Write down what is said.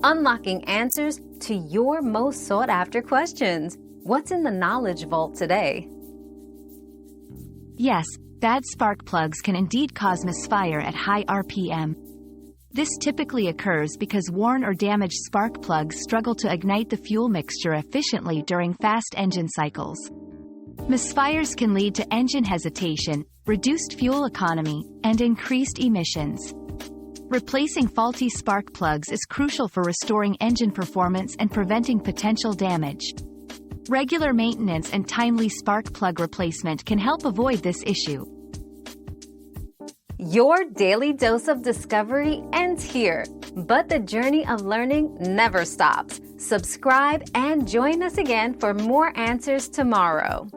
unlocking answers to your most sought-after questions. What's in the Knowledge Vault today? Yes, bad spark plugs can indeed cause misfire at high RPM. This typically occurs because worn or damaged spark plugs struggle to ignite the fuel mixture efficiently during fast engine cycles. Misfires can lead to engine hesitation, reduced fuel economy, and increased emissions. Replacing faulty spark plugs is crucial for restoring engine performance and preventing potential damage. Regular maintenance and timely spark plug replacement can help avoid this issue. Your daily dose of discovery ends here, but the journey of learning never stops. Subscribe and join us again for more answers tomorrow.